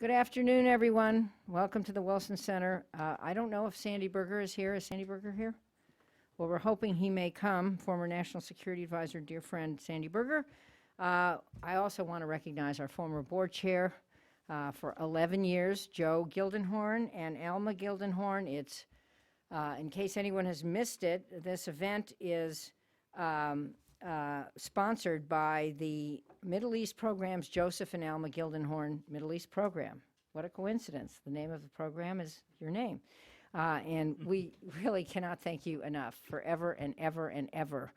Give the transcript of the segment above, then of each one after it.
Good afternoon, everyone. Welcome to the Wilson Center. I don't know if Sandy Berger is here. Is Sandy Berger here? Well, we're hoping he may come. Former National Security Advisor, dear friend Sandy Berger. I also want to recognize our former board chair for 11 years, Joe Gildenhorn and Alma Gildenhorn. It's, in case anyone has missed it, this event is sponsored by the Middle East Program's Joseph and Alma Gildenhorn Middle East Program. What a coincidence. The name of the program is your name. And we really cannot thank you enough forever and ever and ever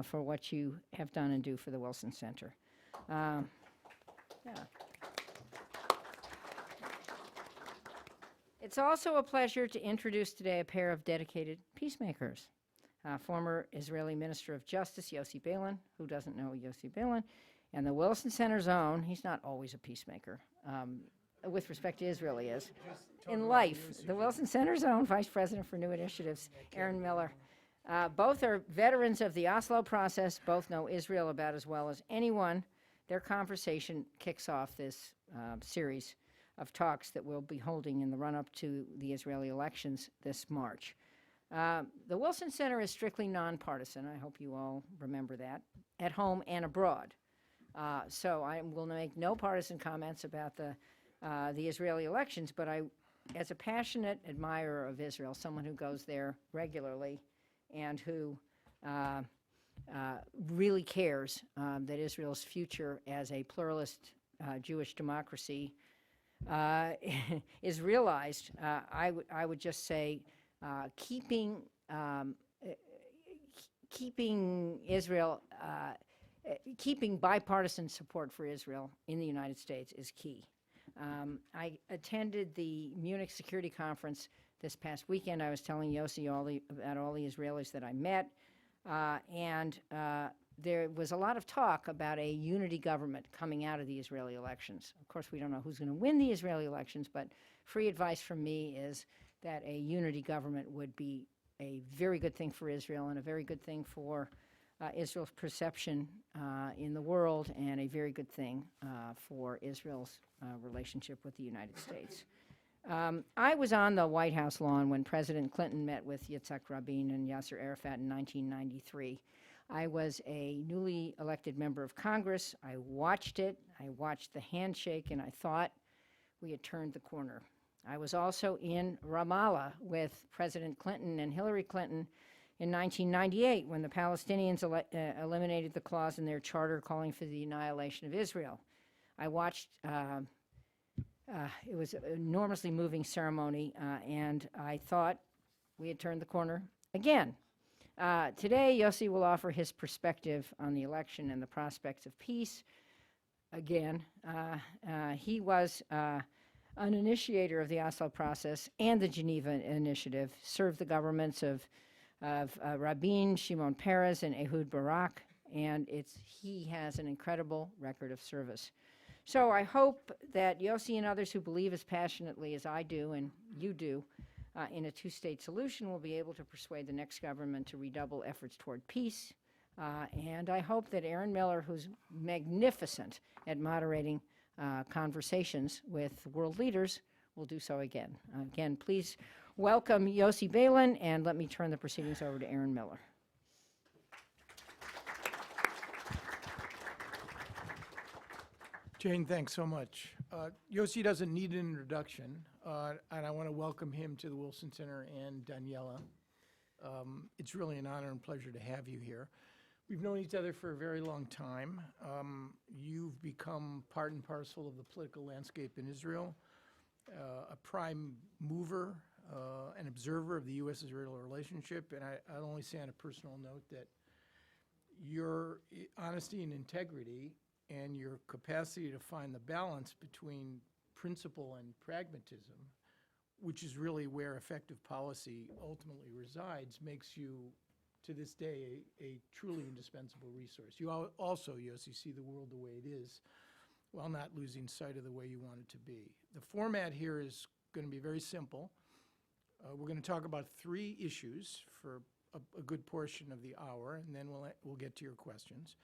for what you have done and do for the Wilson Center. Yeah. It's also a pleasure to introduce today a pair of dedicated peacemakers. Former Israeli Minister of Justice, Yossi Beilin, who doesn't know Yossi Beilin, and the Wilson Center's own, he's not always a peacemaker, with respect to Israel he is. In life, the Wilson Center's own Vice President for New Initiatives, Aaron Miller. Both are veterans of the Oslo process, both know Israel about as well as anyone. Their conversation kicks off this series of talks that we'll be holding in the run-up to the Israeli elections this March. The Wilson Center is strictly nonpartisan. I hope you all remember that, at home and abroad. So I will make no partisan comments about the Israeli elections, but as a passionate admirer of Israel, someone who goes there regularly and who really cares that Israel's future as a pluralist Jewish democracy is realized, I would just say keeping Israel, keeping bipartisan support for Israel in the United States is key. I attended the Munich Security Conference this past weekend. I was telling Yossi about all the Israelis that I met, and there was a lot of talk about a unity government coming out of the Israeli elections. Of course, we don't know who's going to win the Israeli elections, but free advice from me is that a unity government would be a very good thing for Israel and a very good thing for Israel's perception in the world, and a very good thing for Israel's relationship with the United States. I was on the White House lawn when President Clinton met with Yitzhak Rabin and Yasser Arafat in 1993. I was a newly elected member of Congress. I watched it. I watched the handshake, and I thought we had turned the corner. I was also in Ramallah with President Clinton and Hillary Clinton in 1998 when the Palestinians eliminated the clause in their charter calling for the annihilation of Israel. I watched, it was an enormously moving ceremony, and I thought we had turned the corner again. Today, Yossi will offer his perspective on the election and the prospects of peace. Again, he was an initiator of the Oslo process and the Geneva Initiative, served the governments of Rabin, Shimon Peres, and Ehud Barak, and he has an incredible record of service. So I hope that Yossi and others who believe as passionately as I do and you do in a two-state solution will be able to persuade the next government to redouble efforts toward peace. And I hope that Aaron Miller, who's magnificent at moderating conversations with world leaders, will do so again. Again, please welcome Yossi Beilin, and let me turn the proceedings over to Aaron Miller. Jane, thanks so much. Yossi doesn't need an introduction, and I want to welcome him to the Wilson Center and Daniela. It's really an honor and pleasure to have you here. We've known each other for a very long time. You've become part and parcel of the political landscape in Israel, a prime mover, an observer of the U.S. Israeli relationship, and I'll only say on a personal note that your honesty and integrity and your capacity to find the balance between principle and pragmatism, which is really where effective policy ultimately resides, makes you, to this day, a truly indispensable resource. You also, Yossi, see the world the way it is, while not losing sight of the way you want it to be. The format here is going to be very simple. We're going to talk about 3 issues for a good portion of the hour, and then we'll get to your questions.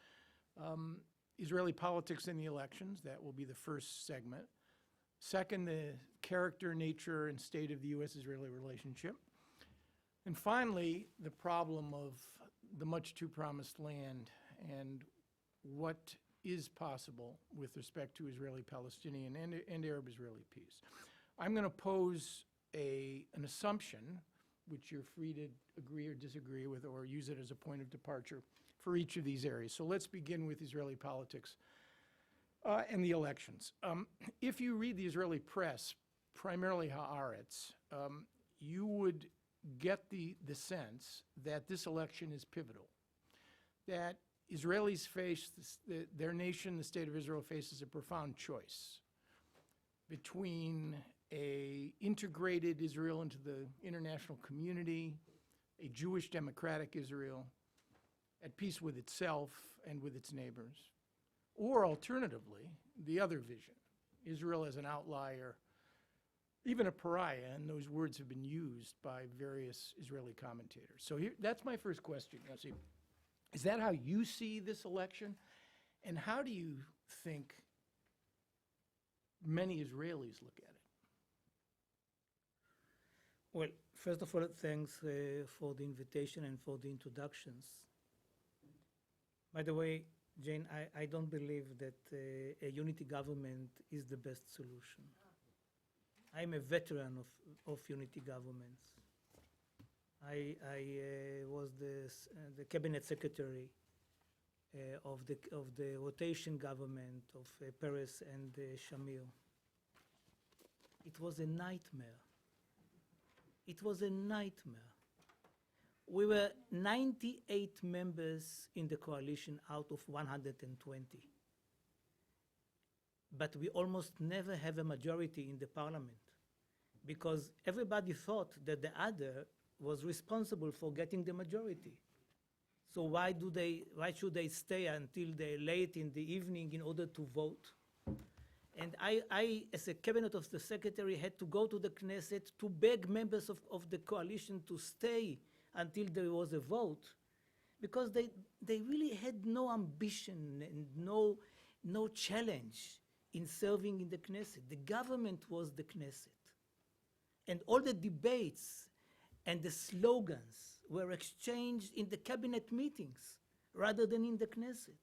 Israeli politics and the elections, that will be the first segment. Second, the character, nature, and state of the U.S. Israeli relationship. And finally, the problem of the much too promised land and what is possible with respect to Israeli-Palestinian and Arab-Israeli peace. I'm going to pose an assumption, which you're free to agree or disagree with or use it as a point of departure for each of these areas. So let's begin with Israeli politics and the elections. If you read the Israeli press, primarily Haaretz, you would get the sense that this election is pivotal, that Israelis face, their nation, the state of Israel, faces a profound choice between a integrated Israel into the international community, a Jewish democratic Israel, at peace with itself and with its neighbors, or alternatively, the other vision, Israel as an outlier, even a pariah, and those words have been used by various Israeli commentators. So that's my first question, Yossi. Is that how you see this election? And how do you think many Israelis look at it? Well, first of all, thanks for the invitation and for the introductions. By the way, Jane, I don't believe that a unity government is the best solution. I'm a veteran of unity governments. I was the cabinet secretary of the rotation government of Peres and Shamir. It was a nightmare. It was a nightmare. We were 98 members in the coalition out of 120. But we almost never have a majority in the parliament because everybody thought that the other was responsible for getting the majority. So why should they stay until late in the evening in order to vote? And I, as a cabinet of the secretary, had to go to the Knesset to beg members of the coalition to stay until there was a vote, because they really had no ambition and no challenge in serving in the Knesset. The government was the Knesset. And all the debates and the slogans were exchanged in the cabinet meetings rather than in the Knesset.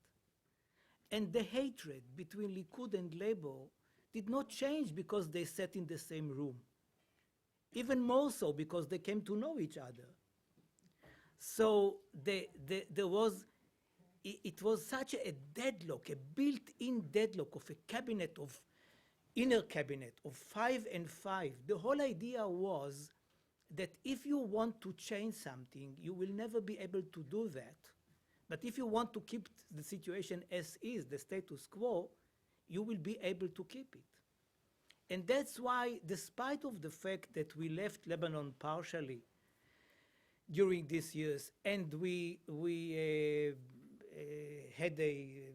And the hatred between Likud and Labour did not change because they sat in the same room. Even more so because they came to know each other. So it was such a deadlock, a built-in deadlock of a cabinet of inner cabinet of 5 and 5. The whole idea was that if you want to change something, you will never be able to do that. But if you want to keep the situation as is, the status quo, you will be able to keep it. And that's why, despite of the fact that we left Lebanon partially during these years, and we had an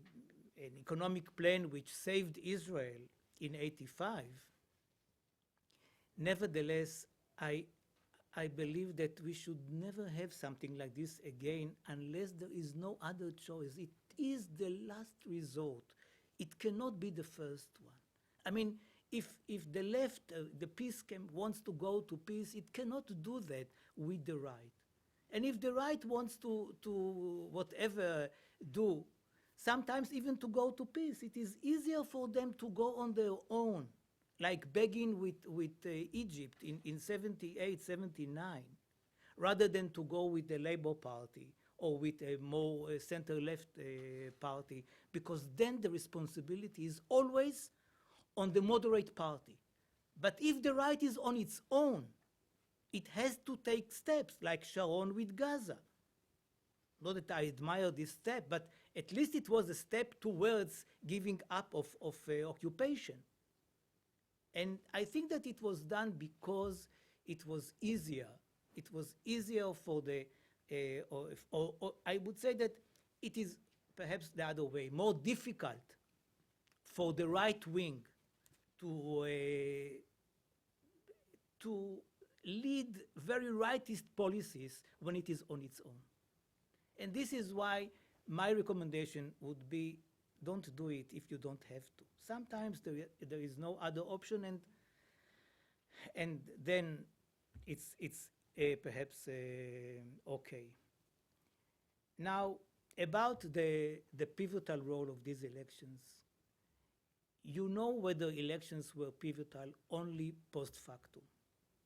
economic plan which saved Israel in '85, nevertheless, I believe that we should never have something like this again unless there is no other choice. It is the last resort. It cannot be the first one. I mean, if the left, the peace camp wants to go to peace, it cannot do that with the right. And if the right wants to whatever do, sometimes even to go to peace, it is easier for them to go on their own, like begging with Egypt in 78, 79, rather than to go with the Labour Party or with a more center-left party, because then the responsibility is always on the moderate party. But if the right is on its own, it has to take steps, like Sharon with Gaza. Not that I admire this step, but at least it was a step towards giving up of occupation. And I think that it was done because it was easier. It was easier for the, or I would say that it is perhaps the other way, more difficult for the right wing to lead very rightist policies when it is on its own. And this is why my recommendation would be don't do it if you don't have to. Sometimes there is no other option, and then it's perhaps okay. Now, about the pivotal role of these elections, you know whether elections were pivotal only post facto.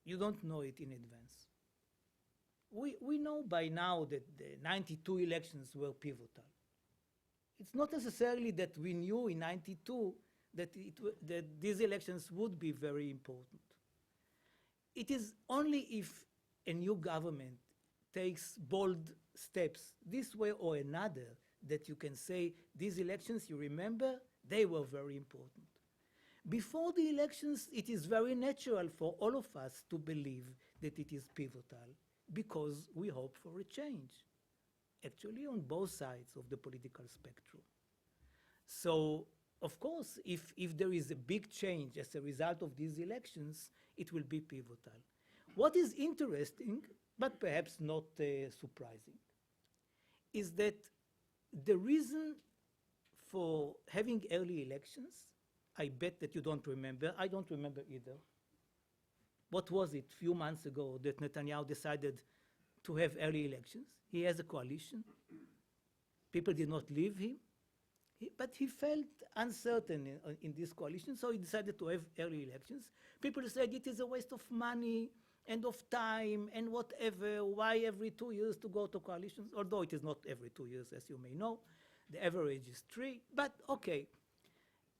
You don't know it in advance. We know by now that the 92 elections were pivotal. It's not necessarily that we knew in 92 that these elections would be very important. It is only if a new government takes bold steps this way or another that you can say these elections, you remember, they were very important. Before the elections, it is very natural for all of us to believe that it is pivotal because we hope for a change, actually on both sides of the political spectrum. So, of course, if there is a big change as a result of these elections, it will be pivotal. What is interesting, but perhaps not surprising, is that the reason for having early elections, I bet that you don't remember. I don't remember either. What was it, a few months ago, that Netanyahu decided to have early elections? He has a coalition. People did not leave him. But he felt uncertain in this coalition, so he decided to have early elections. People said it is a waste of money and of time and whatever. Why every 2 years to go to coalitions? Although it is not every 2 years, as you may know. The average is 3, but okay.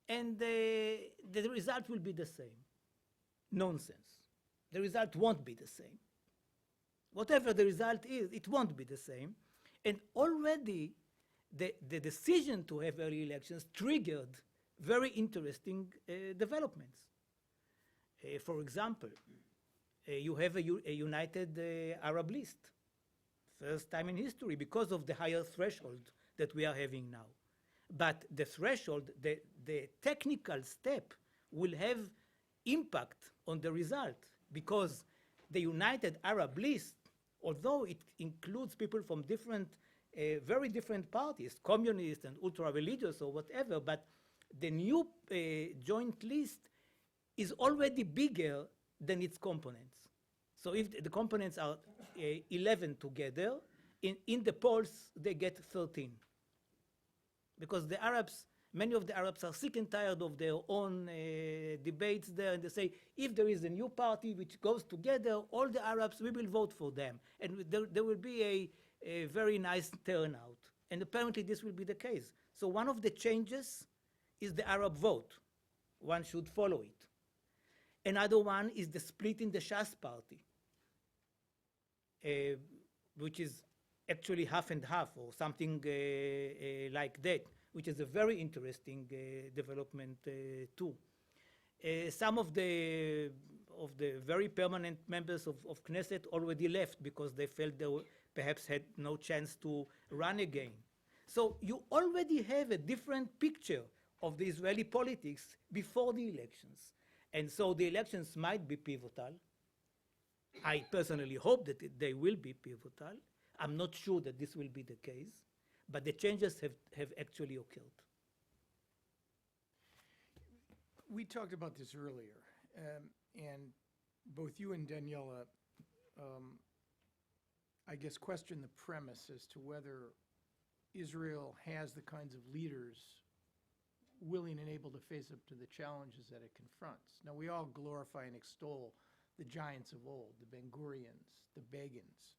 And the result will be the same. Nonsense. The result won't be the same. Whatever the result is, it won't be the same. And already the decision to have early elections triggered very interesting developments. For example, you have a united Arab list, first time in history, because of the higher threshold that we are having now. But the threshold, the technical step will have impact on the result because the united Arab list, although it includes people from different very different parties, communist and ultra-religious or whatever, but the new joint list is already bigger than its components. So if the components are 11 together, in the polls they get 13. Because the Arabs, many of the Arabs are sick and tired of their own debates there, and they say, if there is a new party which goes together, all the Arabs, we will vote for them. And there will be a very nice turnout. And apparently this will be the case. So one of the changes is the Arab vote. One should follow it. Another one is the split in the Shas party, which is actually half and half or something like that, which is a very interesting development too. Some of the very permanent members of Knesset already left because they felt they perhaps had no chance to run again. So you already have a different picture of the Israeli politics before the elections. And so the elections might be pivotal. I personally hope that they will be pivotal. I'm not sure that this will be the case, but the changes have actually occurred. We talked about this earlier, and both you and Daniela, I guess, question the premise as to whether Israel has the kinds of leaders willing and able to face up to the challenges that it confronts. Now, we all glorify and extol the giants of old, the Ben-Gurions, the Begins,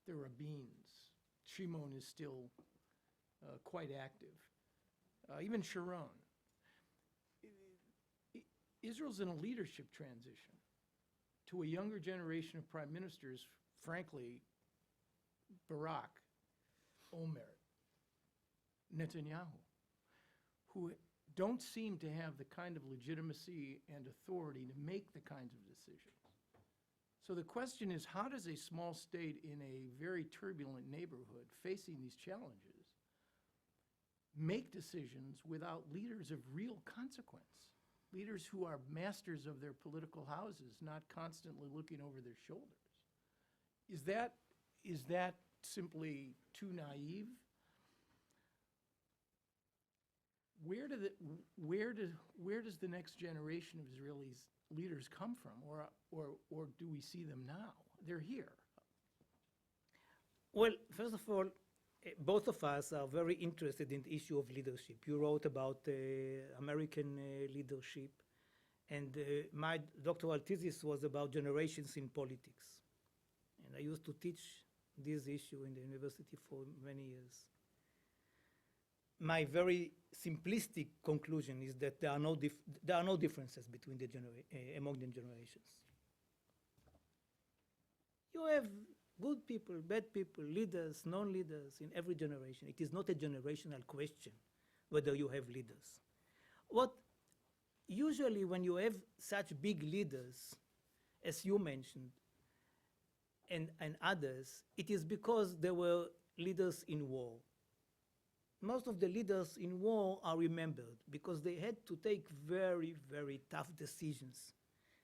the Rabins. Shimon is still quite active. Even Sharon. Israel's in a leadership transition to a younger generation of prime ministers, frankly, Barak, Omer, Netanyahu, who don't seem to have the kind of legitimacy and authority to make the kinds of decisions. So the question is, how does a small state in a very turbulent neighborhood facing these challenges make decisions without leaders of real consequence? Leaders who are masters of their political houses, not constantly looking over their shoulders. Is that simply too naive? where does the next generation of Israelis leaders come from, or do we see them now? They're here. Well, first of all, both of us are very interested in the issue of leadership. You wrote about American leadership, and my doctoral thesis was about generations in politics. And I used to teach this issue in the university for many years. My very simplistic conclusion is that there are no differences between among the generations. You have good people, bad people, leaders, non-leaders in every generation. It is not a generational question whether you have leaders. Usually when you have such big leaders, as you mentioned, and others, it is because there were leaders in war. Most of the leaders in war are remembered because they had to take very, very tough decisions.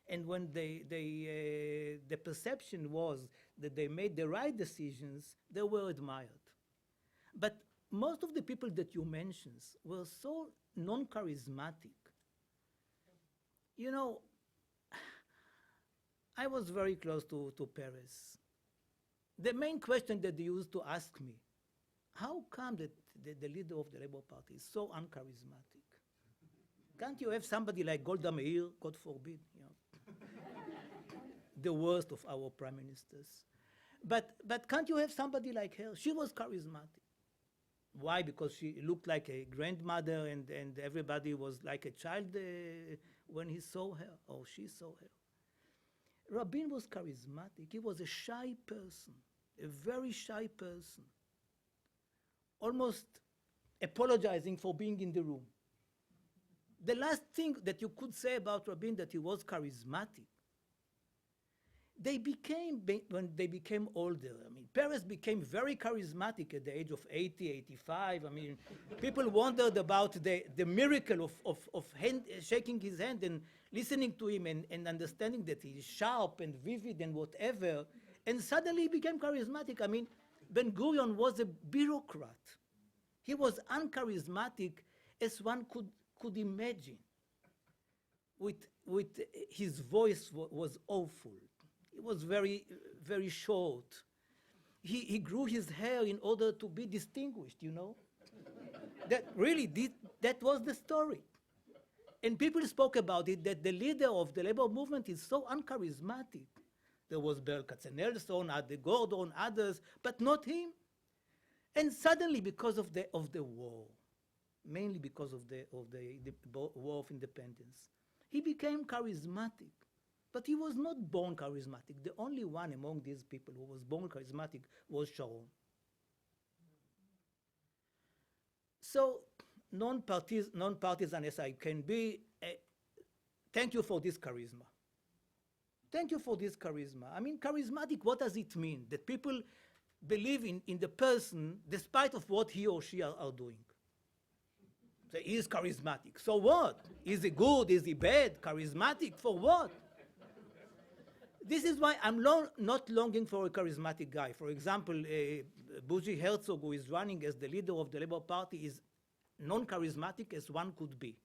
And when the perception was that they made the right decisions, they were admired. But most of the people that you mentioned were so non-charismatic. You know, I was very close to Peres. The main question that they used to ask me, how come that the leader of the Labour Party is so uncharismatic? Can't you have somebody like Golda Meir, God forbid, you know, the worst of our prime ministers? But can't you have somebody like her? She was charismatic. Why? Because she looked like a grandmother and everybody was like a child when he saw her or she saw her. Rabin was charismatic. He was a shy person, a very shy person, almost apologizing for being in the room. The last thing that you could say about Rabin that he was charismatic, when they became older. I mean, Peres became very charismatic at the age of 80, 85. I mean, people wondered about the miracle of shaking his hand and listening to him and understanding that he is sharp and vivid and whatever. And suddenly he became charismatic. I mean, Ben-Gurion was a bureaucrat. He was uncharismatic as one could imagine. With his voice was awful. It was very, very short. He grew his hair in order to be distinguished, you know. That was the story. And people spoke about it, that the leader of the labor movement is so uncharismatic. There was Berl Katzenelson, Ade Gordon, others, but not him. And suddenly, because of the war, mainly because of the War of Independence, he became charismatic. But he was not born charismatic. The only one among these people who was born charismatic was Sharon. So, non-partisan as I can be, thank you for this charisma. Thank you for this charisma. I mean, charismatic, what does it mean? That people believe in the person despite of what he or she are doing. So he is charismatic. So what? Is he good? Is he bad? Charismatic for what? This is why I'm not longing for a charismatic guy. For example, Bougie Herzog, who is running as the leader of the Labour Party, is non-charismatic as one could be.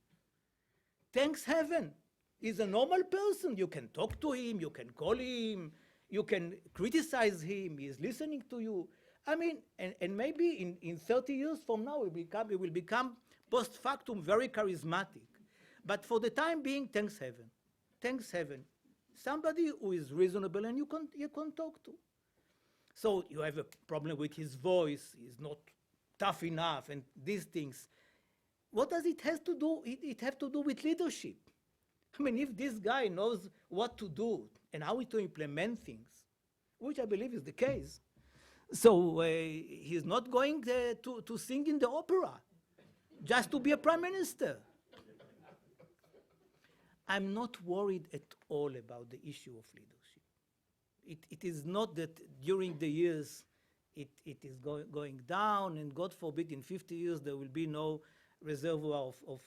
Thanks heaven. He's a normal person. You can talk to him, you can call him, you can criticize him, he is listening to you. I mean, and maybe in 30 years from now, he will become post factum very charismatic. But for the time being, thanks heaven. Thanks heaven. Somebody who is reasonable and you can talk to. So you have a problem with his voice, he's not tough enough, and these things. What does it have to do? It has to do with leadership. I mean, if this guy knows what to do and how to implement things, which I believe is the case, so he's not going to sing in the opera just to be a prime minister. I'm not worried at all about the issue of leadership. It is not that during the years it is going down, and God forbid in 50 years there will be no reservoir of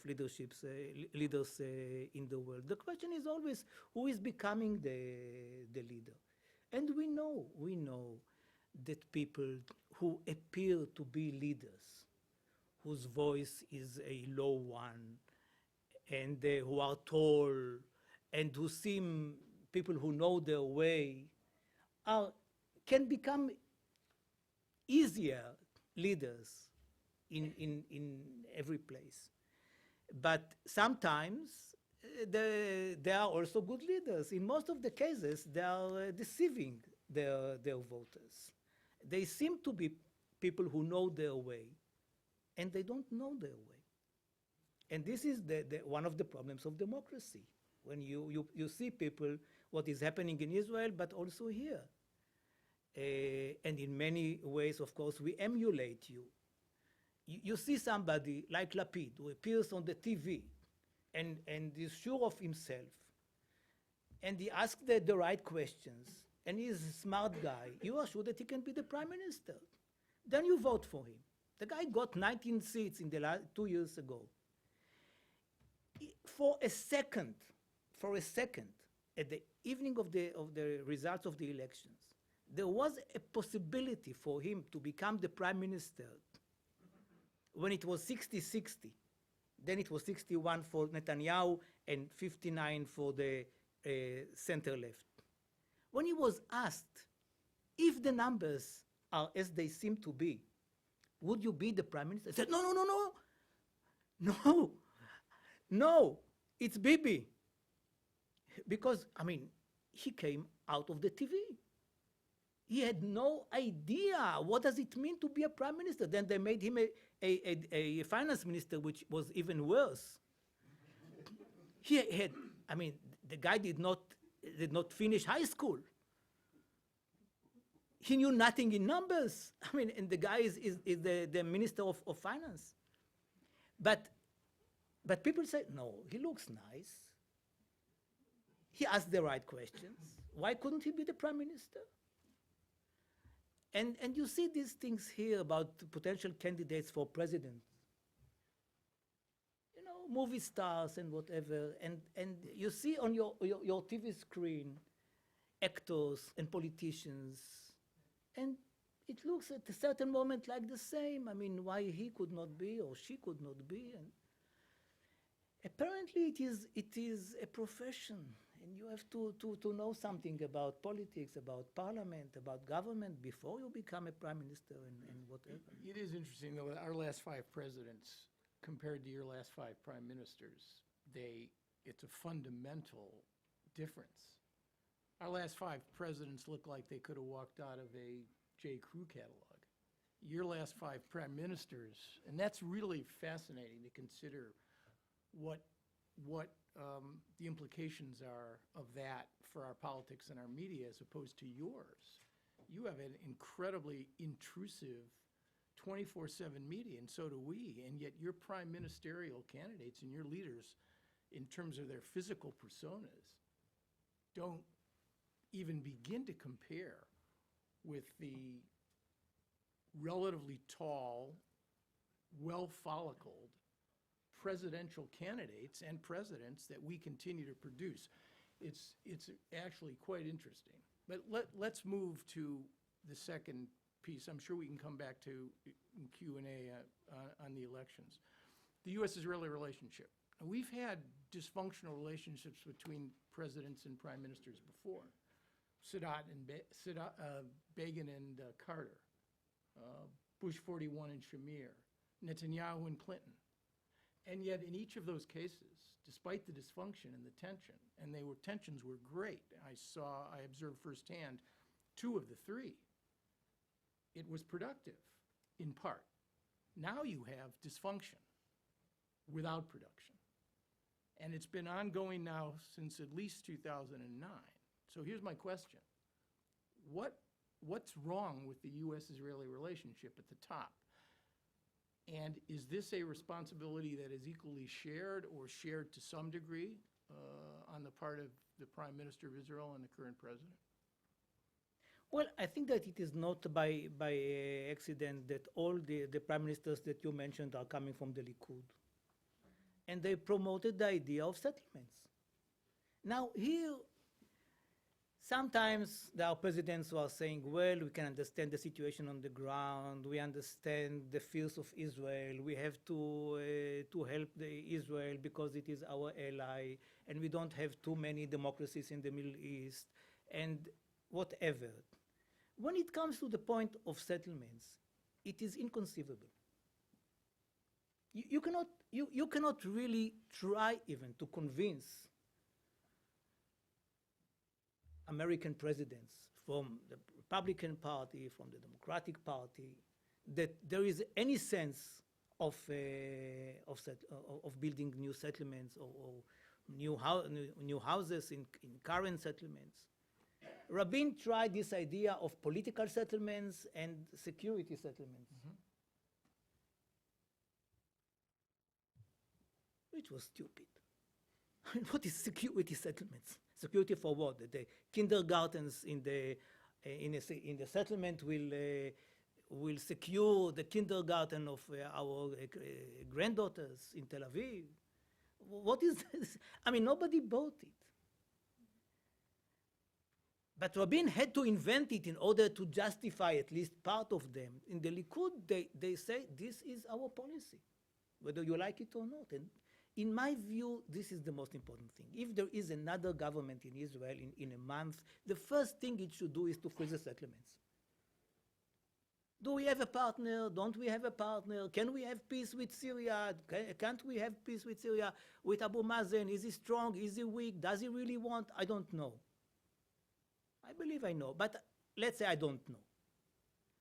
leaders in the world. The question is always who is becoming the leader. And we know that people who appear to be leaders, whose voice is a low one, and who are tall, and who seem people who know their way, can become easier leaders in every place. But sometimes there are also good leaders. In most of the cases, they are deceiving their voters. They seem to be people who know their way, and they don't know their way. And this is one of the problems of democracy, when you see people, what is happening in Israel, but also here. And in many ways, of course, we emulate you. You see somebody like Lapid, who appears on the TV and is sure of himself, and he asks the right questions, and he's a smart guy. You are sure that he can be the prime minister. Then you vote for him. The guy got 19 seats in the 2 years ago. For a second, at the evening of the results of the elections, there was a possibility for him to become the prime minister when it was 60-60. Then it was 61 for Netanyahu and 59 for the center left. When he was asked if the numbers are as they seem to be, would you be the prime minister? He said, no, it's Bibi. Because, I mean, he came out of the TV. He had no idea what does it mean to be a prime minister. Then they made him a finance minister, which was even worse. He had, I mean, the guy did not finish high school. He knew nothing in numbers. I mean, and the guy is the minister of finance. But people say, no, he looks nice. He asked the right questions. Why couldn't he be the prime minister? And you see these things here about potential candidates for president. You know, movie stars and whatever. And you see on your TV screen actors and politicians. And it looks at a certain moment like the same. I mean, why he could not be or she could not be. And apparently it is a profession. And you have to know something about politics, about parliament, about government before you become a prime minister and whatever. It is interesting, though, that our last 5 presidents, compared to your last 5 prime ministers, it's a fundamental difference. Our last 5 presidents look like they could have walked out of a J. Crew catalog. Your last 5 prime ministers, and that's really fascinating to consider what the implications are of that for our politics and our media as opposed to yours. You have an incredibly intrusive 24/7 media, and so do we, and yet your prime ministerial candidates and your leaders, in terms of their physical personas, don't even begin to compare with the relatively tall, well-follicled presidential candidates and presidents that we continue to produce. It's actually quite interesting. But let's move to the second piece. I'm sure we can come back to in Q&A on the elections. The U.S. Israeli relationship. We've had dysfunctional relationships between presidents and prime ministers before. Begin and Carter, Bush 41 and Shamir, Netanyahu and Clinton. And yet in each of those cases, despite the dysfunction and the tension, and tensions were great. I observed firsthand 2 of the 3. It was productive, in part. Now you have dysfunction without production. And it's been ongoing now since at least 2009. So here's my question. What's wrong with the U.S.-Israeli relationship at the top? And is this a responsibility that is equally shared or shared to some degree on the part of the Prime Minister of Israel and the current president? Well, I think that it is not by accident that all the prime ministers that you mentioned are coming from the Likud. And they promoted the idea of settlements. Now here, Sometimes there are presidents who are saying, well, we can understand the situation on the ground, we understand the fears of Israel, we have to help Israel because it is our ally, and we don't have too many democracies in the Middle East, and whatever. When it comes to the point of settlements, it is inconceivable. You cannot really try even to convince American presidents from the Republican Party, from the Democratic Party, that there is any sense of building new settlements or new houses in current settlements. Rabin tried this idea of political settlements and security settlements, which was stupid. What is security settlements? Security for what? That the kindergartens in the settlement will secure the kindergarten of our granddaughters in Tel Aviv. What is this? I mean, nobody bought it. But Rabin had to invent it in order to justify at least part of them. In the Likud, they say this is our policy, whether you like it or not. And in my view, this is the most important thing. If there is another government in Israel in a month, the first thing it should do is to freeze the settlements. Do we have a partner? Don't we have a partner? Can we have peace with Syria? Can't we have peace with Syria? With Abu Mazen? Is he strong? Is he weak? Does he really want? I don't know. I believe I know, but let's say I don't know.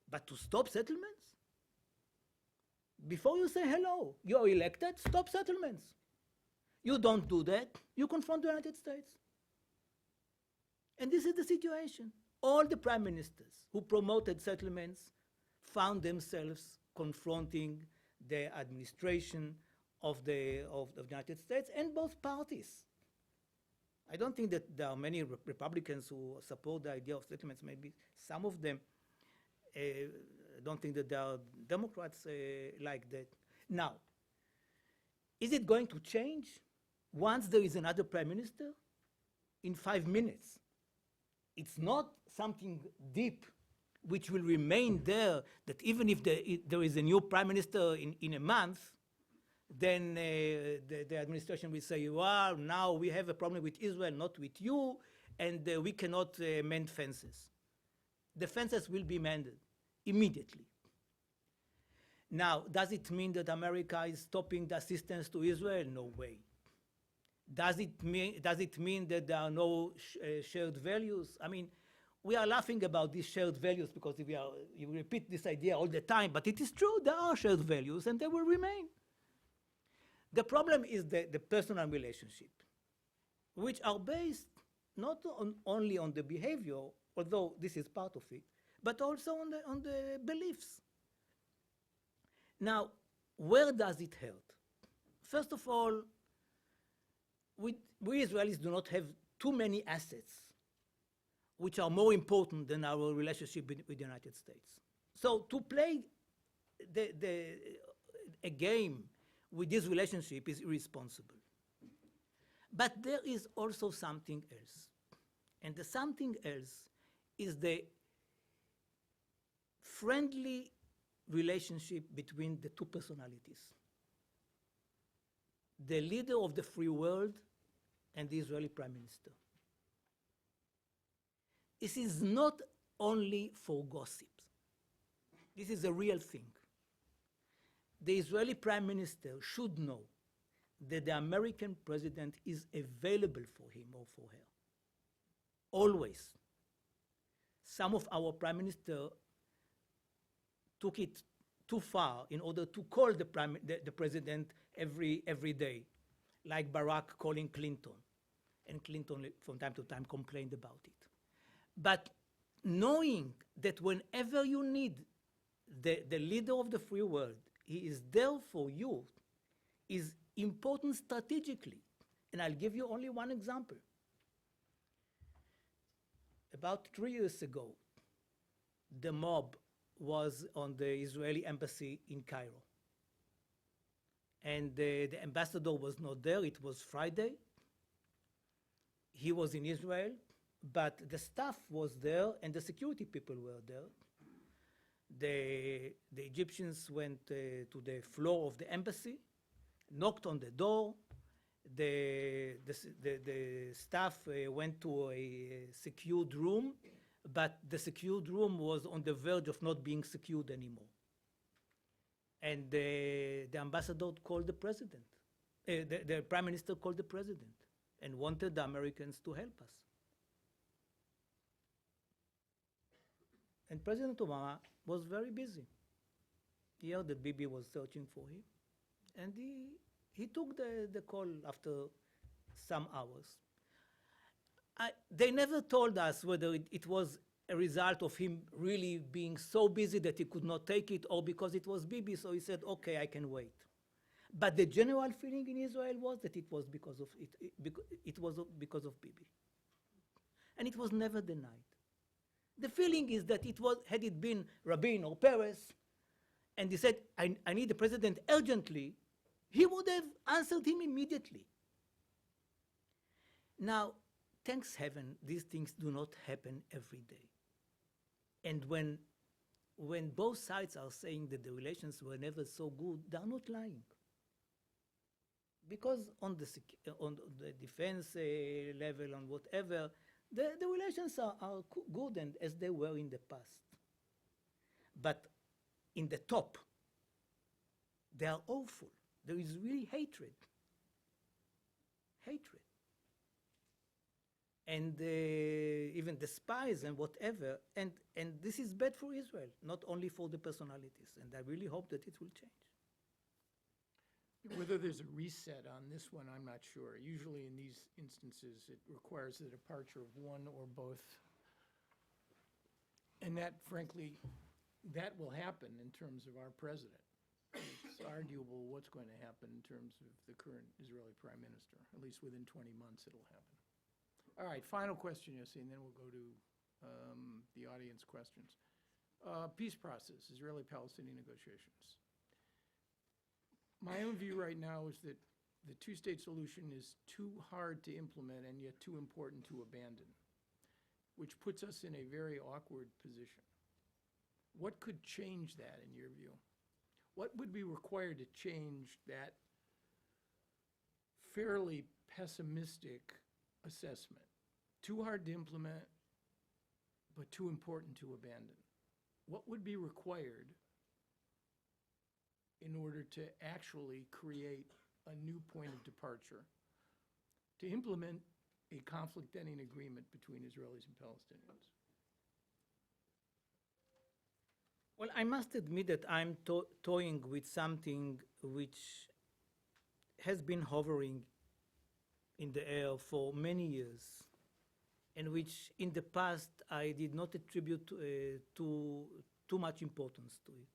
But to stop settlements? Before you say hello, you're elected, stop settlements. You don't do that, you confront the United States. And this is the situation. All the prime ministers who promoted settlements found themselves confronting the administration of the United States and both parties. I don't think that there are many Republicans who support the idea of settlements. Maybe some of them don't think that there are Democrats like that. Now, is it going to change once there is another prime minister? In 5 minutes. It's not something deep which will remain there, that even if there is a new prime minister in a month, then the administration will say, well, now we have a problem with Israel, not with you, and we cannot mend fences. The fences will be mended immediately. Now, does it mean that America is stopping the assistance to Israel? No way. Does it mean that there are no shared values? I mean, we are laughing about these shared values because you repeat this idea all the time, but it is true, there are shared values and they will remain. The problem is the personal relationship, which are based not only on the behavior, although this is part of it, but also on the beliefs. Now, where does it hurt? First of all, we Israelis do not have too many assets which are more important than our relationship with the United States. So to play a game with this relationship is irresponsible. But there is also something else. And the something else is the friendly relationship between the two personalities. The leader of the free world and the Israeli prime minister. This is not only for gossip. This is a real thing. The Israeli prime minister should know that the American president is available for him or for her. Always. Some of our prime minister took it too far in order to call the president every day, like Barack calling Clinton. And Clinton from time to time complained about it. But knowing that whenever you need the leader of the free world, he is there for you, is important strategically. And I'll give you only one example. About 3 years ago, the mob was on the Israeli embassy in Cairo. And the ambassador was not there. It was Friday. He was in Israel. but the staff was there and the security people were there. The Egyptians went to the floor of the embassy, knocked on the door. The staff went to a secured room, but the secured room was on the verge of not being secured anymore. And the ambassador called the president. The prime minister called the president and wanted the Americans to help us. And President Obama was very busy. He heard that Bibi was searching for him, and he took the call after some hours. They never told us whether it was a result of him really being so busy that he could not take it, or because it was Bibi, so he said, okay, I can wait. But the general feeling in Israel was that it was because of because of Bibi. And it was never denied. The feeling is that it was, had it been Rabin or Peres, and he said, I need the president urgently, he would have answered him immediately. Now, thanks heaven, these things do not happen every day. And when both sides are saying that the relations were never so good, they are not lying. Because on the defense level, on whatever, the relations are good and as they were in the past. But in the top, they are awful. There is really hatred. Hatred. And even the spies and whatever, and this is bad for Israel, not only for the personalities, and I really hope that it will change. Whether there's a reset on this one, I'm not sure. Usually in these instances, it requires the departure of one or both. And that, frankly, that will happen in terms of our president. It's arguable what's going to happen in terms of the current Israeli prime minister. At least within 20 months, it'll happen. All right, final question, Yossi, and then we'll go to the audience questions. Peace process, Israeli-Palestinian negotiations. My own view right now is that the two-state solution is too hard to implement and yet too important to abandon, which puts us in a very awkward position. What could change that, in your view? What would be required to change that fairly pessimistic assessment? Too hard to implement, but too important to abandon. What would be required in order to actually create a new point of departure, to implement a conflict-ending agreement between Israelis and Palestinians? Well, I must admit that I'm toying with something which has been hovering in the air for many years, and which in the past I did not attribute too much importance to it.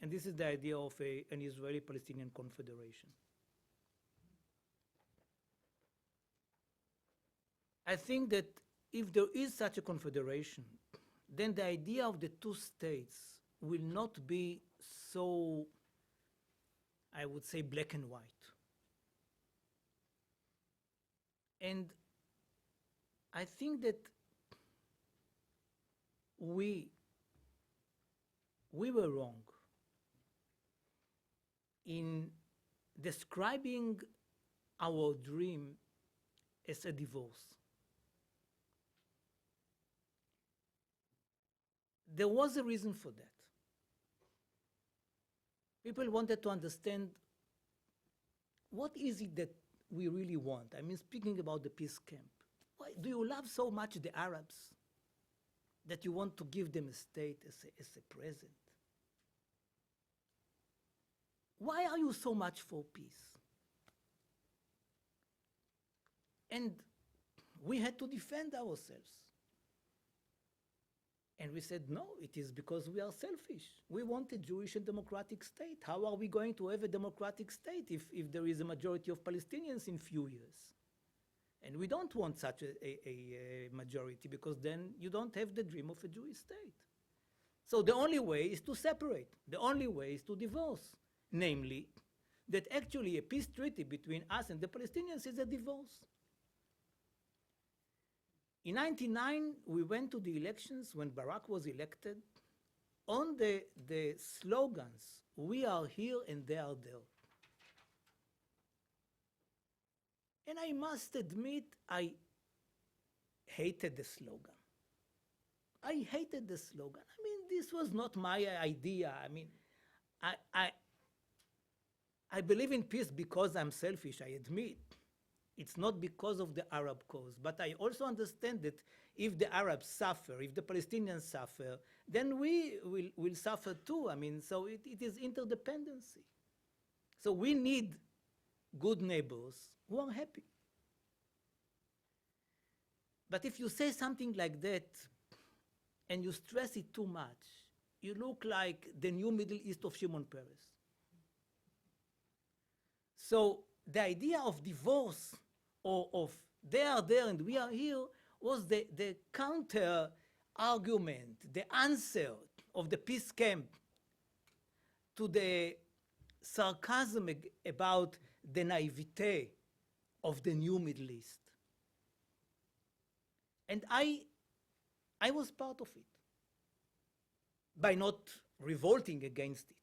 And this is the idea of an Israeli-Palestinian confederation. I think that if there is such a confederation, then the idea of the two states will not be so, I would say, black and white. And I think that we were wrong in describing our dream as a divorce. There was a reason for that. People wanted to understand what is it that we really want. I mean, speaking about the peace camp. Why do you love so much the Arabs that you want to give them a state as a present? Why are you so much for peace? And we had to defend ourselves. And we said, no, it is because we are selfish. We want a Jewish and democratic state. How are we going to have a democratic state if there is a majority of Palestinians in few years? And we don't want such a majority, because then you don't have the dream of a Jewish state. So the only way is to separate. The only way is to divorce. Namely, that actually a peace treaty between us and the Palestinians is a divorce. In 1999, we went to the elections when Barack was elected on the slogans, "We are here and they are there." And I must admit, I hated the slogan. I hated the slogan. I mean, this was not my idea. I mean, I believe in peace because I'm selfish, I admit. It's not because of the Arab cause. But I also understand that if the Arabs suffer, if the Palestinians suffer, then we will suffer too. I mean, so it is interdependency. So we need good neighbors who are happy. But if you say something like that and you stress it too much, you look like the new Middle East of Shimon Peres. So the idea of divorce or of they are there and we are here was the counter argument, the answer of the peace camp to the sarcasm about the naivete of the new Middle East. And I was part of it by not revolting against it.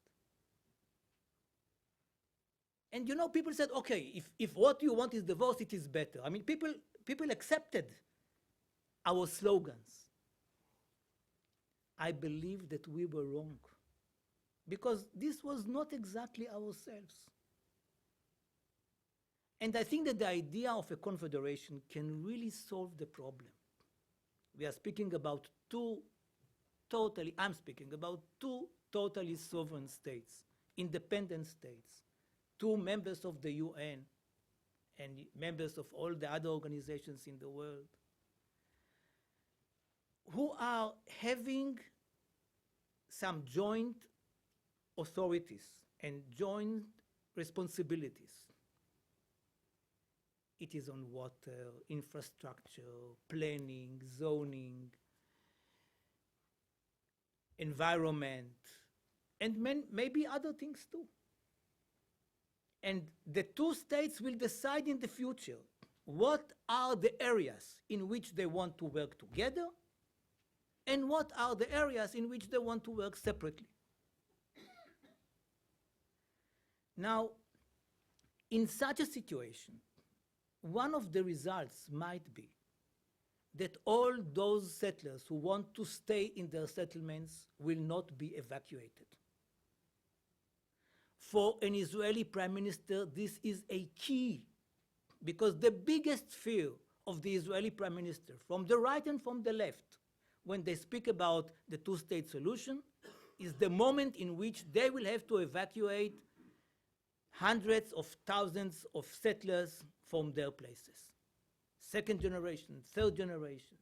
And you know, people said, okay, if what you want is divorce, it is better. I mean, people accepted our slogans. I believe that we were wrong because this was not exactly ourselves. And I think that the idea of a confederation can really solve the problem. We are speaking about I'm speaking about two totally sovereign states, independent states, two members of the UN and members of all the other organizations in the world who are having some joint authorities and joint responsibilities. It is on water, infrastructure, planning, zoning, environment, and maybe other things too. And the two states will decide in the future what are the areas in which they want to work together and what are the areas in which they want to work separately. Now, in such a situation, one of the results might be that all those settlers who want to stay in their settlements will not be evacuated. For an Israeli prime minister, this is a key, because the biggest fear of the Israeli prime minister, from the right and from the left, when they speak about the two-state solution, is the moment in which they will have to evacuate hundreds of thousands of settlers from their places. Second generation, third generation.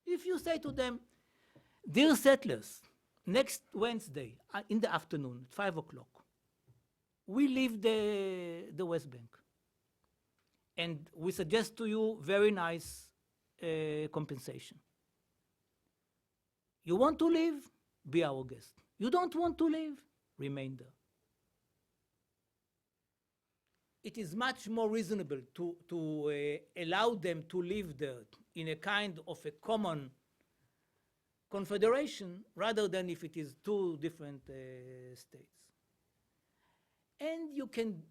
If you say to them, dear settlers, next Wednesday in the afternoon, 5 o'clock, we leave the West Bank. And we suggest to you very nice compensation. You want to leave? Be our guest. You don't want to leave? Remain there. It is much more reasonable to allow them to live there in a kind of a common confederation rather than if it is two different states. And you can,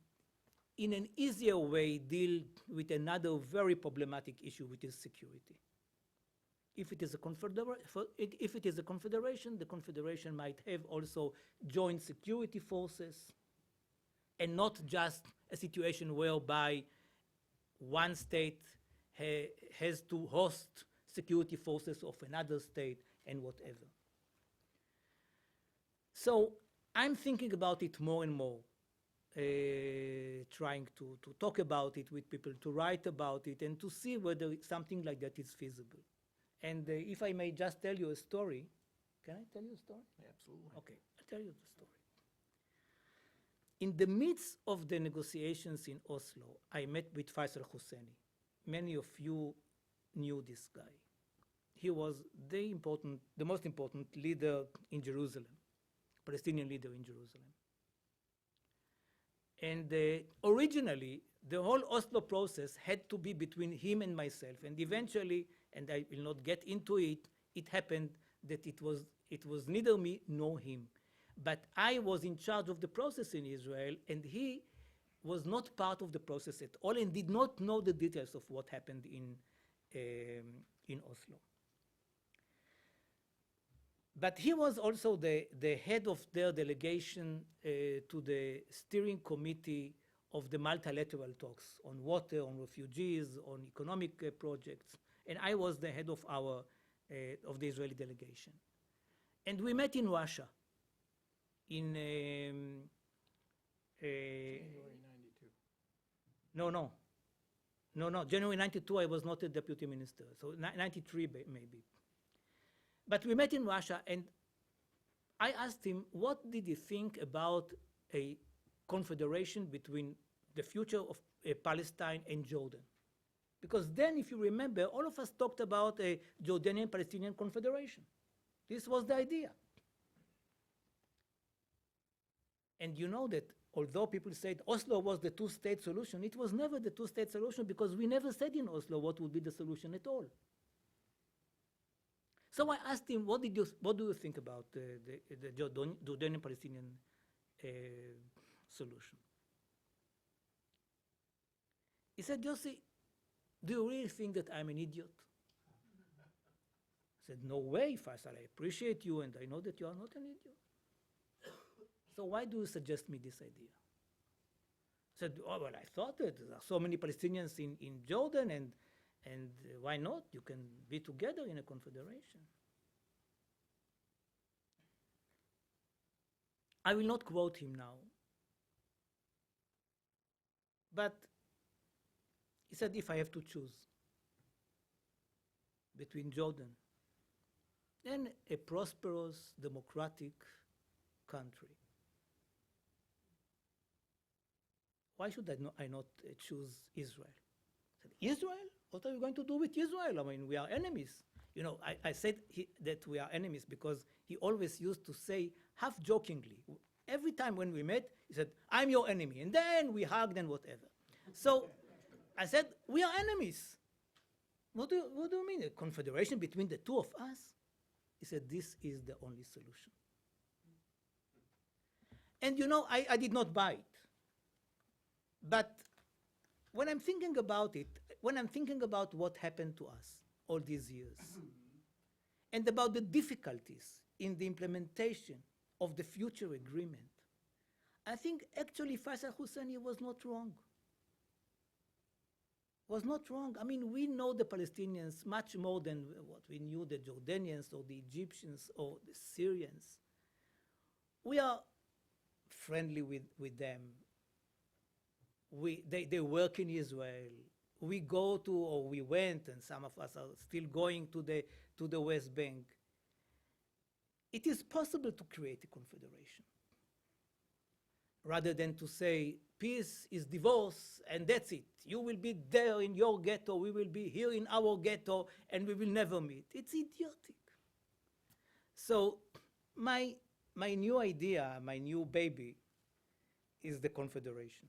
in an easier way, deal with another very problematic issue, which is security. If it is a confederation, the confederation might have also joint security forces, and not just a situation whereby one state has to host security forces of another state and whatever. So I'm thinking about it more and more, trying to talk about it with people, to write about it, and to see whether something like that is feasible. And if I may just tell you a story. Can I tell you a story? Absolutely. Okay, I'll tell you the story. In the midst of the negotiations in Oslo, I met with Faisal Husseini. Many of you knew this guy. He was the most important leader in Jerusalem, Palestinian leader in Jerusalem. And originally, the whole Oslo process had to be between him and myself. And eventually, and I will not get into it, it happened that it was neither me nor him. But I was in charge of the process in Israel, and he was not part of the process at all and did not know the details of what happened in Oslo. But he was also the head of their delegation to the steering committee of the multilateral talks on water, on refugees, on economic projects. And I was the head of of the Israeli delegation. And we met in Russia in January 92. No, January 92, I was not a deputy minister, so 93 maybe. But we met in Russia, and I asked him, what did he think about a confederation between the future of Palestine and Jordan? Because then, if you remember, all of us talked about a Jordanian-Palestinian confederation. This was the idea. And you know that although people said Oslo was the two-state solution, it was never the two-state solution because we never said in Oslo what would be the solution at all. So I asked him, what do you think about the Jordanian-Palestinian solution? He said, Yossi, do you really think that I'm an idiot? I said, no way, Faisal, I appreciate you and I know that you are not an idiot. So why do you suggest me this idea? I said, oh, well, I thought that there are so many Palestinians in Jordan and why not? You can be together in a confederation. I will not quote him now. But he said, if I have to choose between Jordan and a prosperous, democratic country, why should I not choose Israel? I said, Israel? What are you going to do with Israel? I mean, we are enemies. You know, I said that we are enemies because he always used to say, half jokingly, every time when we met, he said, I'm your enemy. And then we hugged and whatever. So I said, we are enemies. What do you mean? A confederation between the two of us? He said, this is the only solution. And you know, I did not buy it. But when I'm thinking about it, when I'm thinking about what happened to us all these years, and about the difficulties in the implementation of the future agreement, I think actually Faisal Husseini was not wrong. Was not wrong. I mean, we know the Palestinians much more than what we knew the Jordanians or the Egyptians or the Syrians. We are friendly with them. They work in Israel. We go to, or we went, and some of us are still going to the West Bank. It is possible to create a confederation rather than to say peace is divorce and that's it. You will be there in your ghetto, we will be here in our ghetto, and we will never meet. It's idiotic. So my new idea, my new baby, is the confederation.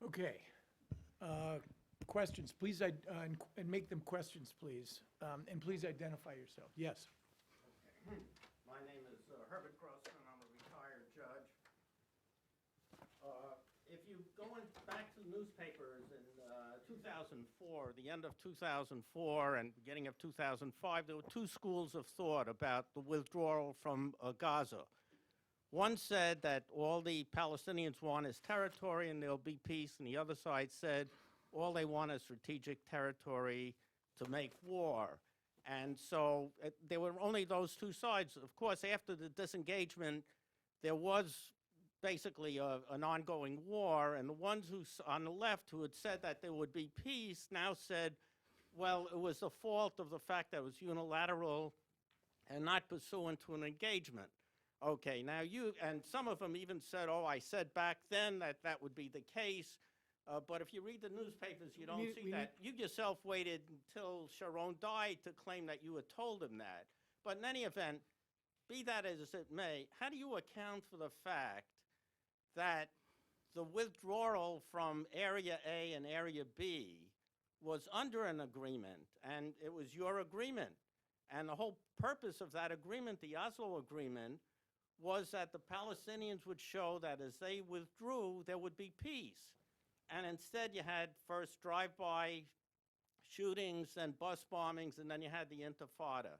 Okay. Questions, please, and make them questions, please. And please identify yourself. Yes. Okay. My name is Herbert Grossman. I'm a retired judge. If you go back to newspapers in 2004, the end of 2004 and beginning of 2005, there were two schools of thought about the withdrawal from Gaza. One said that all the Palestinians want is territory and there'll be peace, and the other side said all they want is strategic territory to make war. And so there were only those two sides. Of course, after the disengagement, there was basically an ongoing war, and the ones who on the left who had said that there would be peace now said, well, it was the fault of the fact that it was unilateral and not pursuant to an engagement. Okay, now and some of them even said, oh, I said back then that that would be the case. But if you read the newspapers, you don't see that. You yourself waited until Sharon died to claim that you had told him that. But in any event, be that as it may, how do you account for the fact that the withdrawal from Area A and Area B was under an agreement, and it was your agreement. And the whole purpose of that agreement, the Oslo Agreement, was that the Palestinians would show that as they withdrew, there would be peace. And instead, you had first drive-by shootings and bus bombings, and then you had the Intifada.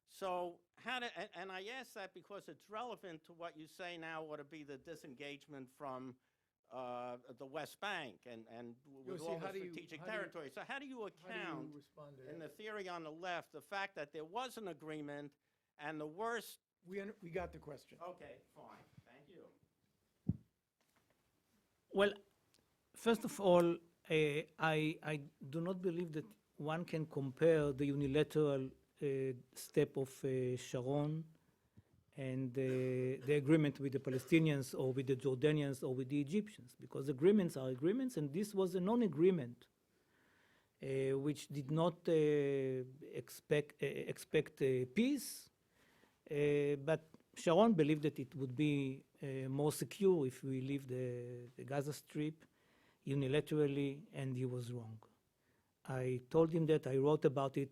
So and I ask that because it's relevant to what you say now ought to be the disengagement from the West Bank and with Yossi, all how the do you- strategic how do you- territory. So how do you account respond to in that? the theory on the left, the fact that there was an agreement and the worst. We got the question. Okay, fine. Thank you. Well, first of all, I do not believe that one can compare the unilateral step of Sharon and the agreement with the Palestinians or with the Jordanians or with the Egyptians, because agreements are agreements, and this was a non-agreement which did not expect peace, but Sharon believed that it would be more secure if we leave the Gaza Strip unilaterally, and he was wrong. I told him that. I wrote about it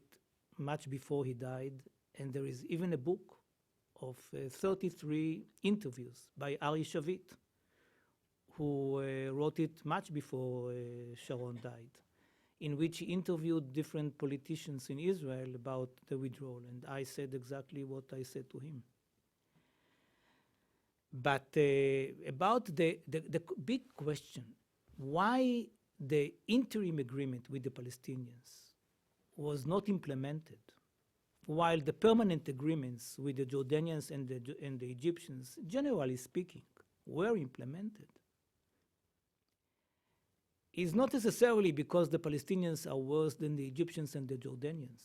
much before he died, and there is even a book of 33 interviews by Ari Shavit, who wrote it much before Sharon died, in which he interviewed different politicians in Israel about the withdrawal, and I said exactly what I said to him. But about the big question, why the interim agreement with the Palestinians was not implemented, while the permanent agreements with the Jordanians and the Egyptians, generally speaking, were implemented, is not necessarily because the Palestinians are worse than the Egyptians and the Jordanians.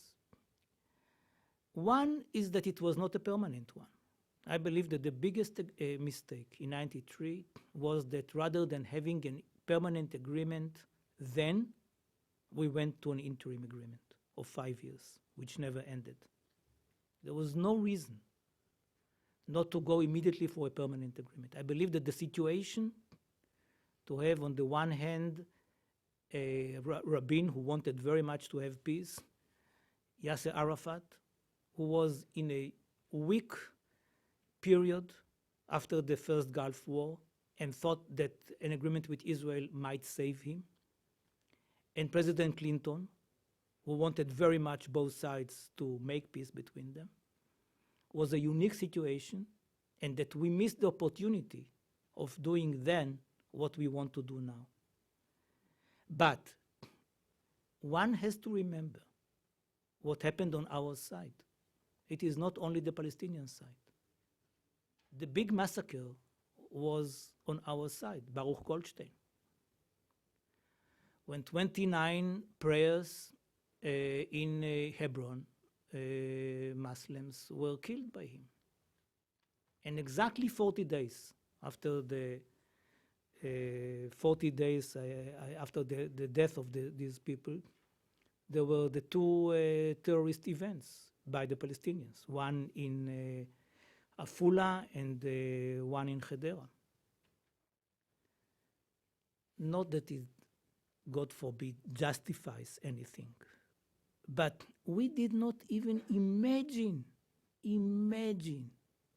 One is that it was not a permanent one. I believe that the biggest mistake in '93 was that rather than having a permanent agreement, then we went to an interim agreement of 5 years, which never ended. There was no reason not to go immediately for a permanent agreement. I believe that the situation to have, on the one hand, a Rabin who wanted very much to have peace, Yasser Arafat, who was in a weak period after the first Gulf War and thought that an agreement with Israel might save him, and President Clinton, who wanted very much both sides to make peace between them, was a unique situation, and that we missed the opportunity of doing then what we want to do now. But one has to remember what happened on our side. It is not only the Palestinian side. The big massacre was on our side, Baruch Goldstein, when 29 prayers in Hebron, Muslims were killed by him. And exactly 40 days after the 40 days after the death of these people, there were the two terrorist events by the Palestinians, one in Afula and one in Hedera. Not that it, God forbid, justifies anything, but we did not even imagine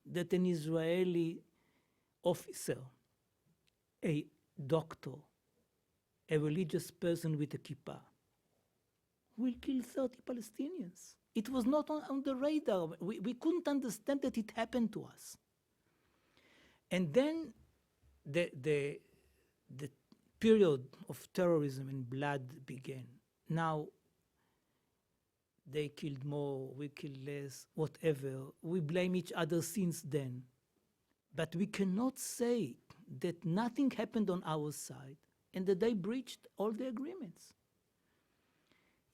that an Israeli officer, a doctor, a religious person with a kippah, will kill 30 Palestinians. It was not on the radar. We couldn't understand that it happened to us. And then the period of terrorism and blood began. Now, they killed more, we killed less, whatever. We blame each other since then. But we cannot say that nothing happened on our side and that they breached all the agreements.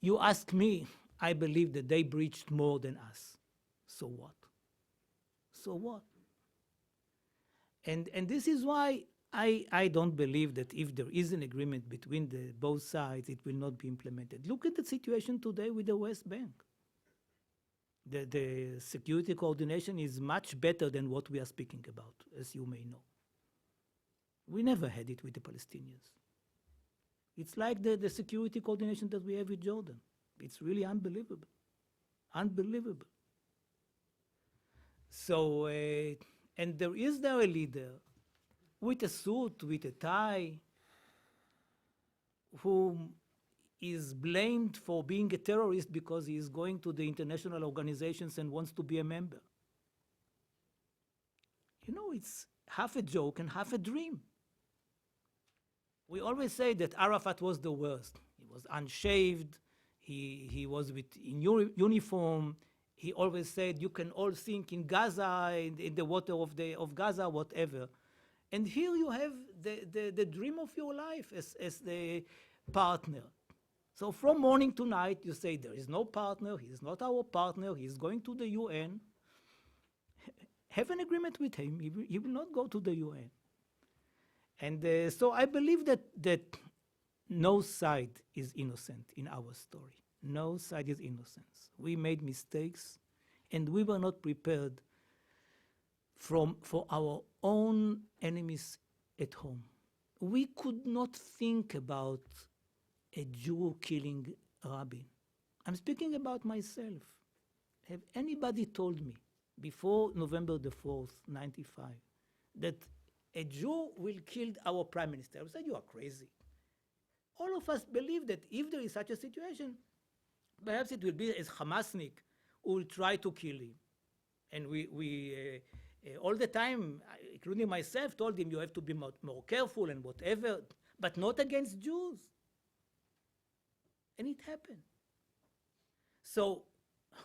You ask me, I believe that they breached more than us. So what? So what? And this is why I don't believe that if there is an agreement between both sides, it will not be implemented. Look at the situation today with the West Bank. The security coordination is much better than what we are speaking about, as you may know. We never had it with the Palestinians. It's like the security coordination that we have with Jordan. It's really unbelievable. Unbelievable. So, and there is there a leader with a suit, with a tie, who is blamed for being a terrorist because he is going to the international organizations and wants to be a member. You know, it's half a joke and half a dream. We always say that Arafat was the worst. He was unshaved, he was in uniform. He always said, you can all sink in Gaza, in the water of Gaza, whatever. And here you have the dream of your life as the partner. So from morning to night, you say, there is no partner, he is not our partner, he is going to the UN. Have an agreement with him, he will not go to the UN. And so I believe that no side is innocent in our story. No side is innocent. We made mistakes, and we were not prepared for our own enemies at home. We could not think about a Jew killing Rabin. I'm speaking about myself. Have anybody told me before November the 4th, 95, that a Jew will kill our prime minister? I said, you are crazy. All of us believe that if there is such a situation, perhaps it will be as Hamasnik who will try to kill him. And we all the time, including myself, told him you have to be more careful and whatever, but not against Jews. And it happened. So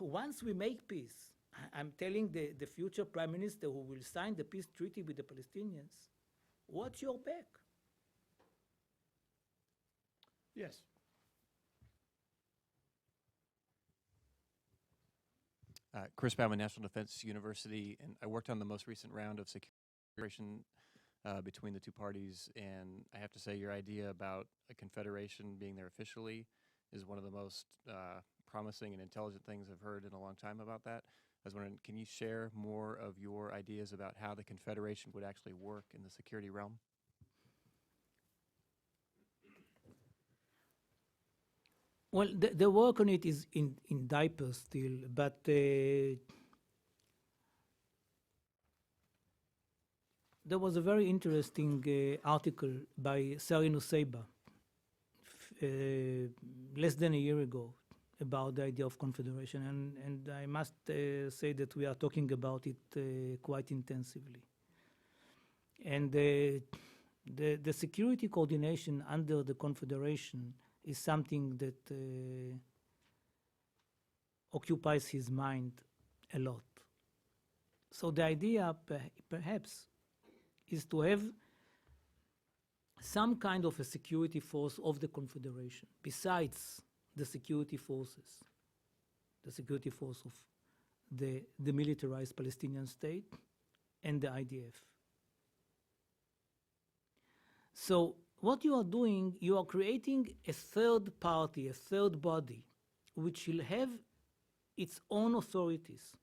once we make peace, I'm telling the future prime minister who will sign the peace treaty with the Palestinians, watch your back. Yes. Chris Bauman, National Defense University, and I worked on the most recent round of security between the two parties, and I have to say your idea about a confederation being there officially is one of the most promising and intelligent things I've heard in a long time about that. I was wondering, can you share more of your ideas about how the confederation would actually work in the security realm? Well, the work on it is in diapers still, but there was a very interesting article by Sari Nusseibeh less than a year ago about the idea of confederation, and I must say that we are talking about it quite intensively. And the security coordination under the confederation is something that occupies his mind a lot. So the idea perhaps is to have some kind of a security force of the confederation besides the security forces, the security force of the militarized Palestinian state and the IDF. So what you are doing, you are creating a third party, a third body, which will have its own authorities.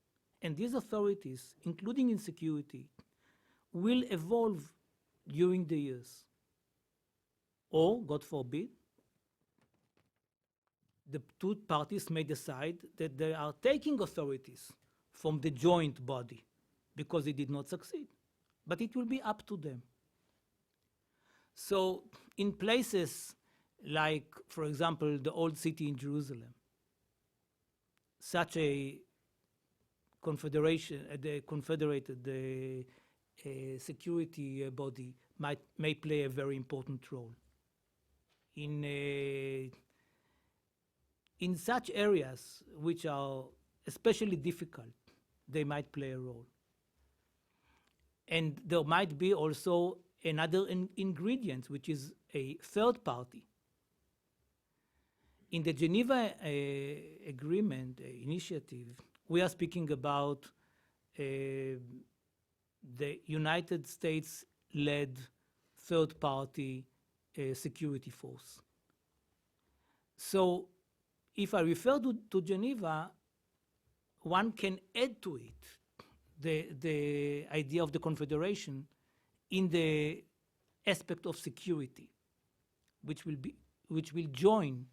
And these authorities, including in security, will evolve during the years. Or, God forbid, the two parties may decide that they are taking authorities from the joint body because it did not succeed. But it will be up to them. So in places like, for example, the old city in Jerusalem, such a confederation, the confederated security body may play a very important role. In such areas which are especially difficult, they might play a role. And there might be also another ingredient, which is a third party. In the Geneva Agreement initiative, we are speaking about the United States-led third-party security force. So if I refer to Geneva, one can add to it the idea of the confederation in the aspect of security, which will join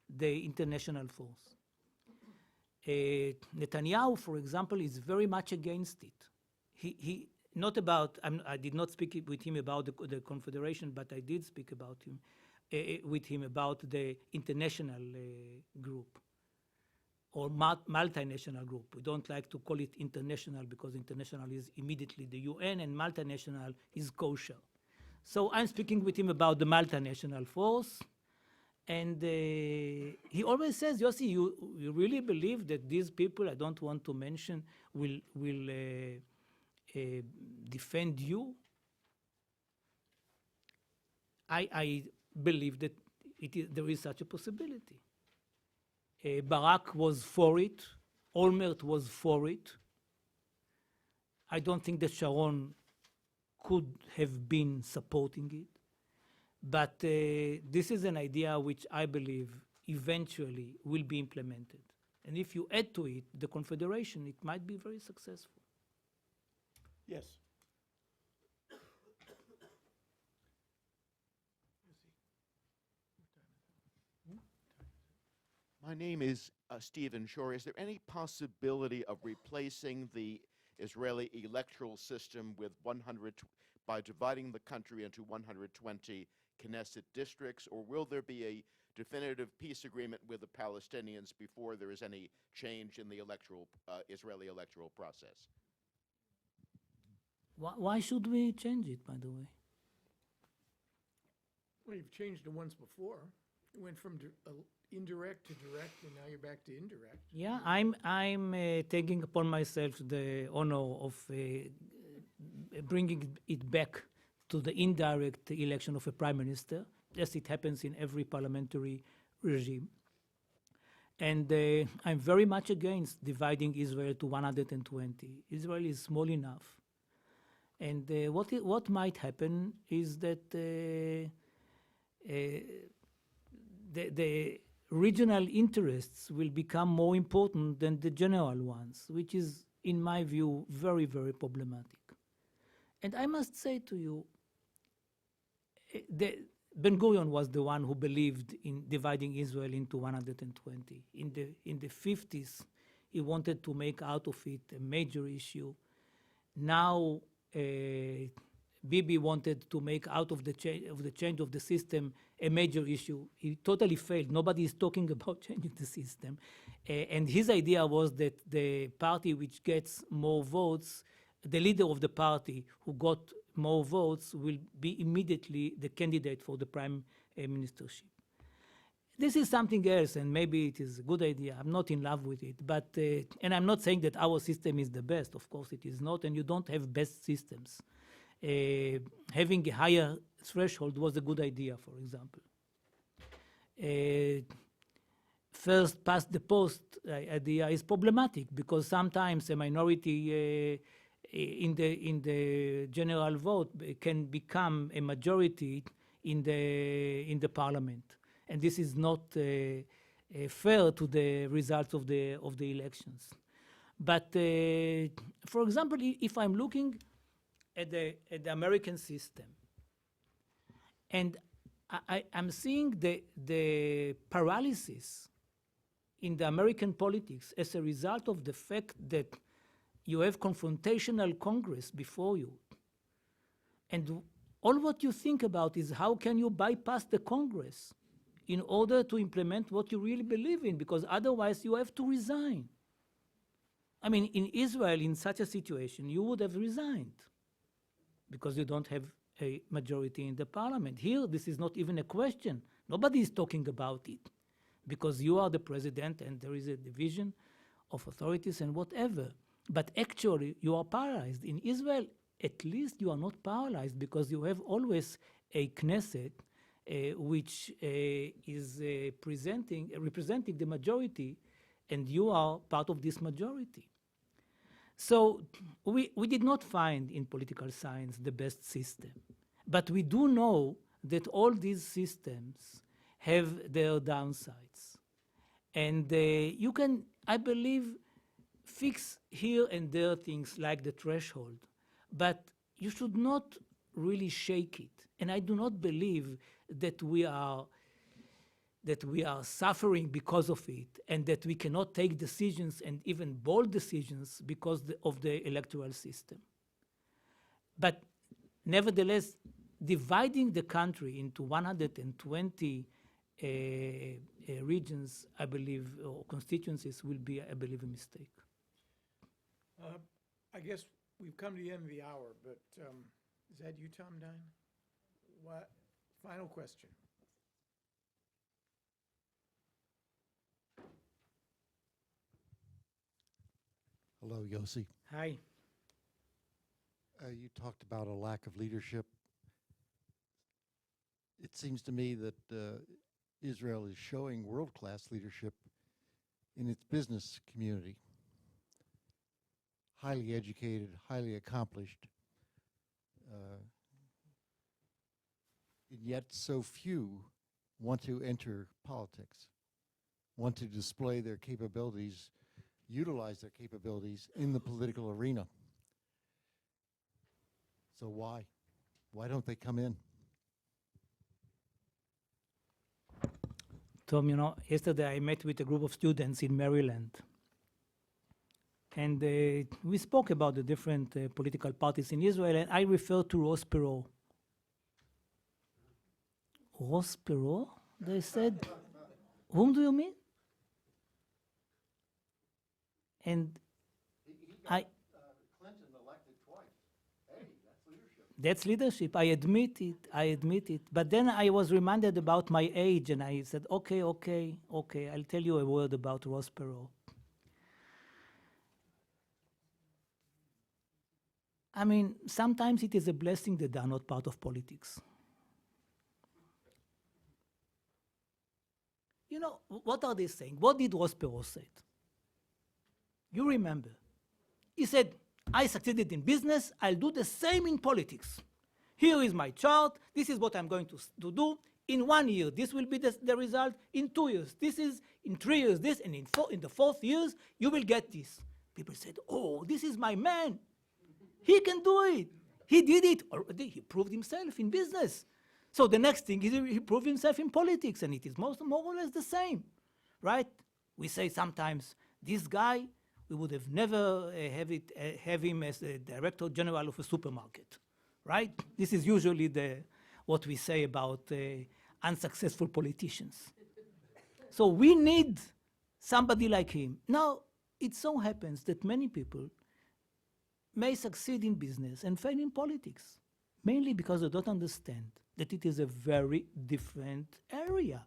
the international force. Netanyahu, for example, is very much against it. I did not speak with him about the Confederation, but I did speak about him with him about the international group or multinational group. We don't like to call it international because international is immediately the UN and multinational is kosher. So I'm speaking with him about the multinational force. And he always says, Yossi, you really believe that these people, I don't want to mention, will defend you? I believe that there is such a possibility. Barak was for it. Olmert was for it. I don't think that Sharon could have been supporting it. But this is an idea which I believe eventually will be implemented. And if you add to it the Confederation, it might be very successful. Yes. My name is Stephen Shore. Is there any possibility of replacing the Israeli electoral system with by dividing the country into 120 Knesset districts, or will there be a definitive peace agreement with the Palestinians before there is any change in the Israeli electoral process? Why should we change it, by the way? Well, you've changed it once before. It went from indirect to direct, and now you're back to indirect. Yeah, I'm taking upon myself the honor of bringing it back to the indirect election of a prime minister, as it happens in every parliamentary regime. And I'm very much against dividing Israel to 120. Israel is small enough. And what might happen is that the regional interests will become more important than the general ones, which is, in my view, very, very problematic. And I must say to you, Ben-Gurion was the one who believed in dividing Israel into 120. In the 50s, he wanted to make out of it a major issue. Now, Bibi wanted to make out of the change of the system a major issue. He totally failed. Nobody is talking about changing the system. And his idea was that the party which gets more votes, the leader of the party who got more votes will be immediately the candidate for the prime ministership. This is something else, and maybe it is a good idea. I'm not in love with it, but and I'm not saying that our system is the best. Of course, it is not, and you don't have best systems. Having a higher threshold was a good idea, for example. First past the post idea is problematic because sometimes a minority in the general vote can become a majority in the parliament, and this is not fair to the results of the elections. But for example, if I'm looking at the American system, and I'm seeing the paralysis in the American politics as a result of the fact that you have confrontational Congress before you. And all what you think about is how can you bypass the Congress in order to implement what you really believe in, because otherwise you have to resign. I mean, in Israel, in such a situation, you would have resigned because you don't have a majority in the parliament. Here, this is not even a question. Nobody is talking about it because you are the president and there is a division of authorities and whatever. But actually, you are paralyzed. In Israel, at least you are not paralyzed because you have always a Knesset which is representing the majority, and you are part of this majority. So we did not find in political science the best system. But we do know that all these systems have their downsides. And you can, I believe, fix here and there things like the threshold, but you should not really shake it And I do not believe that we are suffering because of it, and that we cannot take decisions, and even bold decisions, because of the electoral system. But nevertheless, dividing the country into 120 regions, I believe, or constituencies, will be, I believe, a mistake. I guess we've come to the end of the hour, but is that you, Tom Dine? What? Final question. Hello, Yossi. Hi. You talked about a lack of leadership. It seems to me that Israel is showing world-class leadership in its business community. Highly educated, highly accomplished, and yet so few want to enter politics, want to display their capabilities, utilize their capabilities in the political arena. So why? Why don't they come in? Tom, you know, yesterday I met with a group of students in Maryland. And we spoke about the different political parties in Israel, and I referred to Ross Perot. Ross Perot? They said, whom do you mean? And Clinton elected twice. Hey, that's leadership. that's leadership. I admit it. But then I was reminded about my age, and I said, okay, I'll tell you a word about Ross Perot. I mean, sometimes it is a blessing that they are not part of politics. You know, what are they saying? What did Ross Perot say? You remember. He said, I succeeded in business, I'll do the same in politics. Here is my chart, this is what I'm going to do. In 1 year, this will be the result. In 2 years, this is, in 3 years, this, and in the fourth years, you will get this. People said, oh, this is my man. He can do it. He did it already. He proved himself in business. So the next thing is he proved himself in politics, and it is more or less the same, right? We say sometimes, this guy, we would have never have him as the director general of a supermarket, right? This is usually what we say about unsuccessful politicians. So we need somebody like him. Now, it so happens that many people may succeed in business and fail in politics, mainly because they don't understand that it is a very different area.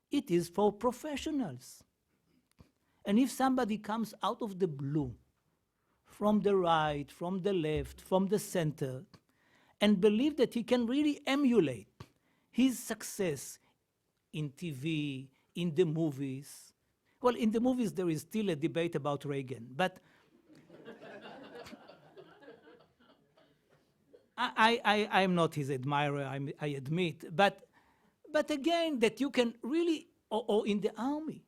It is for professionals. And if somebody comes out of the blue, from the right, from the left, from the center, and believe that he can really emulate his success in TV, in the movies. Well, in the movies there is still a debate about Reagan, but I'm not his admirer, I admit, but again, that you can really, or in the army.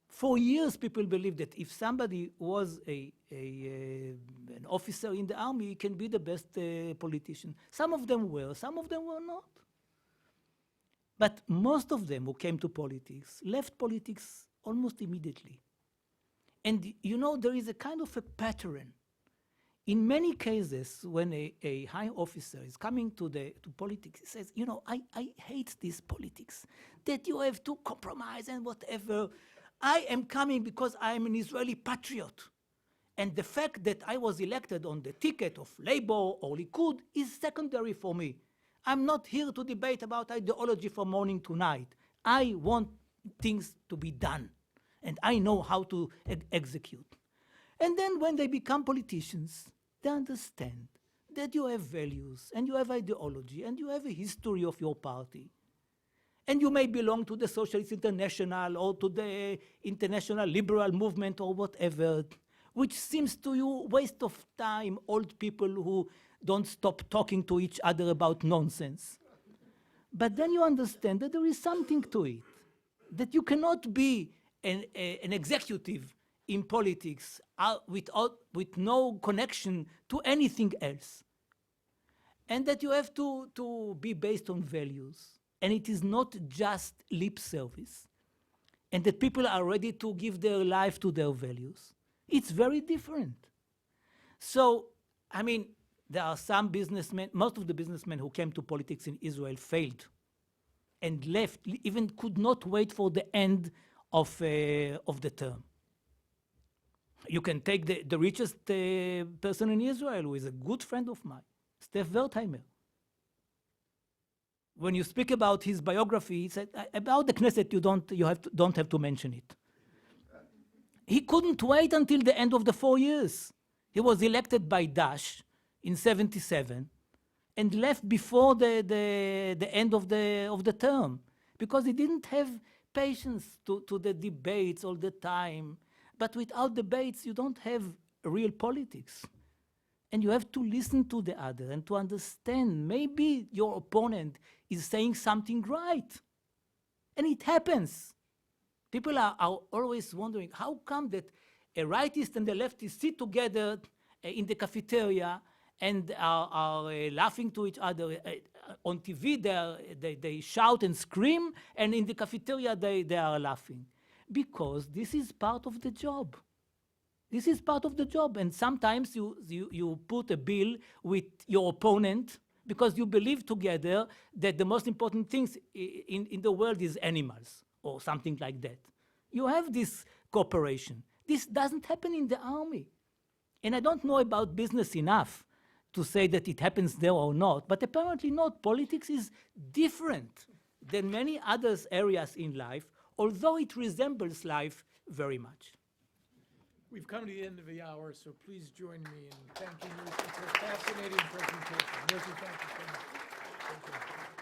For years, people believed that if somebody was an officer in the army, he can be the best politician. Some of them were, some of them were not. But most of them who came to politics left politics almost immediately. And you know, there is a kind of a pattern. In many cases, when a high officer is coming to politics, he says, you know, I hate this politics, that you have to compromise and whatever. I am coming because I am an Israeli patriot. And the fact that I was elected on the ticket of Labour or Likud is secondary for me. I'm not here to debate about ideology from morning to night. I want things to be done, and I know how to execute. And then when they become politicians, they understand that you have values, and you have ideology, and you have a history of your party. And you may belong to the Socialist International or to the International Liberal Movement or whatever, which seems to you waste of time, old people who don't stop talking to each other about nonsense. But then you understand that there is something to it, that you cannot be an executive in politics with no connection to anything else. and that you have to be based on values, and it is not just lip service, and that people are ready to give their life to their values. It's very different. So, I mean, there are some businessmen, most of the businessmen who came to politics in Israel failed and left, even could not wait for the end of the term. You can take the richest person in Israel, who is a good friend of mine, Steph Wertheimer. When you speak about his biography, he said, about the Knesset, you don't have to mention it. He couldn't wait until the end of the 4 years. He was elected by Daesh in 1977 and left before the end of the term because he didn't have patience to the debates all the time. But without debates, you don't have real politics. And you have to listen to the other and to understand maybe your opponent is saying something right. And it happens. People are always wondering, how come that a rightist and a leftist sit together in the cafeteria and are laughing to each other? On TV, they shout and scream, and in the cafeteria, they are laughing. Because this is part of the job. This is part of the job. And sometimes you put a bill with your opponent because you believe together that the most important things in the world is animals or something like that. You have this cooperation. This doesn't happen in the army. And I don't know about business enough to say that it happens there or not, but apparently not. Politics is different than many other areas in life, although it resembles life very much. We've come to the end of the hour, so please join me in thanking Yossi for a fascinating presentation. Yossi, thank you so much. Thank you.